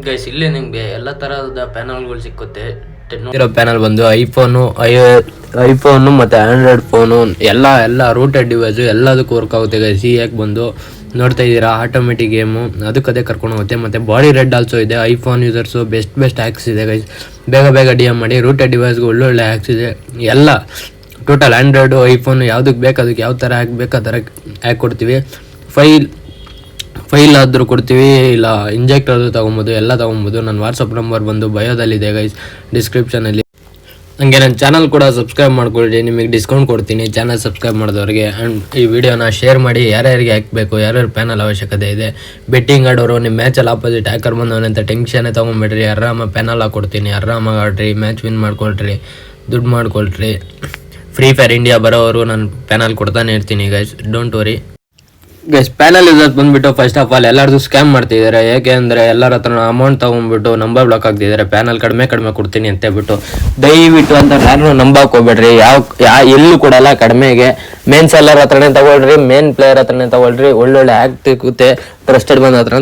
Guys ಇಲ್ಲಿ ನಿಮಗೆ ಎಲ್ಲ ತರಹದ ಪ್ಯಾನಲ್ಗಳು ಸಿಕ್ಕುತ್ತೆ. ಇರೋ ಪ್ಯಾನಲ್ ಬಂದು ಐಫೋನು ಮತ್ತು ಆಂಡ್ರಾಯ್ಡ್ ಫೋನು ಎಲ್ಲ ರೂಟೆಡ್ ಡಿವೈಸು ಎಲ್ಲದಕ್ಕೂ ವರ್ಕ್ ಆಗುತ್ತೆ ಗೈಸ್. ಈ ಯಾಕೆ ಬಂದು ನೋಡ್ತಾ ಇದ್ದೀರಾ ಆಟೋಮೆಟಿಕ್ ಗೇಮು ಅದಕ್ಕದೇ ಕರ್ಕೊಂಡು ಹೋಗುತ್ತೆ. ಮತ್ತು ಬಾಡಿ ರೆಡ್ ಆಲ್ಸೋ ಇದೆ. ಐಫೋನ್ ಯೂಸರ್ಸು ಬೆಸ್ಟ್ ಹ್ಯಾಕ್ಸ್ ಇದೆ ಗೈಸ್. ಬೇಗ ಡಿ ಎಮ್ ಮಾಡಿ. ರೂಟೆಡ್ ಡಿವೈಸ್ಗೆ ಒಳ್ಳೊಳ್ಳೆ ಹ್ಯಾಕ್ಸ್ ಇದೆ. ಎಲ್ಲ ಟೋಟಲ್ ಆಂಡ್ರಾಯ್ಡು ಐಫೋನು ಯಾವುದಕ್ಕೆ ಬೇಕು ಅದಕ್ಕೆ ಯಾವ ಥರ ಹ್ಯಾಕ್ ಬೇಕು ಆ ಥರ ಹ್ಯಾಕ್ ಕೊಡ್ತೀವಿ. ಫೈಲ್ ಆದರೂ ಕೊಡ್ತೀವಿ, ಇಲ್ಲ ಇಂಜೆಕ್ಟ್ ಆದರೂ ತೊಗೊಬೋದು, ಎಲ್ಲ ತೊಗೊಬೋದು. ನನ್ನ ವಾಟ್ಸಪ್ ನಂಬರ್ ಬಂದು ಬಯೋದಲ್ಲಿದೆ ಗೈಸ್, ಡಿಸ್ಕ್ರಿಪ್ಷನಲ್ಲಿ. ಹಂಗೆ ನನ್ನ ಚಾನಲ್ ಕೂಡ ಸಬ್ಸ್ಕ್ರೈಬ್ ಮಾಡ್ಕೊಳ್ರಿ, ನಿಮಗೆ ಡಿಸ್ಕೌಂಟ್ ಕೊಡ್ತೀನಿ ಚಾನಲ್ ಸಬ್ಸ್ಕ್ರೈಬ್ ಮಾಡಿದವ್ರಿಗೆ. ಆ್ಯಂಡ್ ಈ ವಿಡಿಯೋನ ಶೇರ್ ಮಾಡಿ, ಯಾರ್ಯಾರಿಗೆ ಹಾಕಬೇಕು, ಯಾರ್ಯಾರು ಪ್ಯಾನಲ್ ಅವಶ್ಯಕತೆ ಇದೆ. ಬೆಟ್ಟಿಂಗ್ ಆಡೋರು ನಿಮ್ಮ ಮ್ಯಾಚಲ್ಲಿ ಆಪೋಸಿಟ್ ಹ್ಯಾಕರ್ ಬಂದವನೆ ಅಂತ ಟೆನ್ಷನ್ನೇ ತೊಗೊಂಬಿಡ್ರಿ. ಆರಾಮಾಗಿ ಪ್ಯಾನಲ್ ಹಾಕ್ಕೊಡ್ತೀನಿ, ಆರಾಮಾಗಿ ಆಡ್ರಿ, ಮ್ಯಾಚ್ ವಿನ್ ಮಾಡ್ಕೊಳ್ರಿ, ದುಡ್ಡು ಮಾಡ್ಕೊಳ್ರಿ. ಫ್ರೀ ಫೈರ್ ಇಂಡಿಯಾ ಬರೋವರು ನಾನು ಪ್ಯಾನಲ್ ಕೊಡ್ತಾನೆ ಇರ್ತೀನಿ guys, don't worry guys. Panel users ಬಂದುಬಿಟ್ಟು ಫಸ್ಟ್ ಆಫ್ ಆಲ್ ಎಲ್ಲರದು ಸ್ಕ್ಯಾಮ್ ಮಾಡ್ತಿದ್ದಾರೆ. ಯಾಕೆ ಅಂದರೆ ಎಲ್ಲರ ಹತ್ರ ಅಮೌಂಟ್ ತೊಗೊಂಡ್ಬಿಟ್ಟು ನಂಬರ್ ಬ್ಲಾಕ್ ಆಗ್ತಿದ್ದಾರೆ. ಪ್ಯಾನಲ್ ಕಡಿಮೆ ಕೊಡ್ತೀನಿ ಅಂತ ಹೇಳ್ಬಿಟ್ಟು ದಯವಿಟ್ಟು ಅಂತ ಯಾರು ನಂಬಕ್ಕೆ ಹೋಗ್ಬೇಡ್ರಿ. ಎಲ್ಲೂ ಕೊಡಲ್ಲ ಕಡಿಮೆಗೆ. ಮೇನ್ ಸೆಲ್ಲರ್ ಹತ್ರನೇ ತಗೊಳ್ರಿ, ಮೇನ್ ಪ್ಲೇಯರ್ ಹತ್ರನೇ ತಗೊಳ್ರಿ. ಒಳ್ಳೊಳ್ಳೆ ಆ್ಯಕ್ಟ್ ಸಿಗುತ್ತೆ, ಟ್ರಸ್ಟೆಡ್ ಬಂದ ಹತ್ರ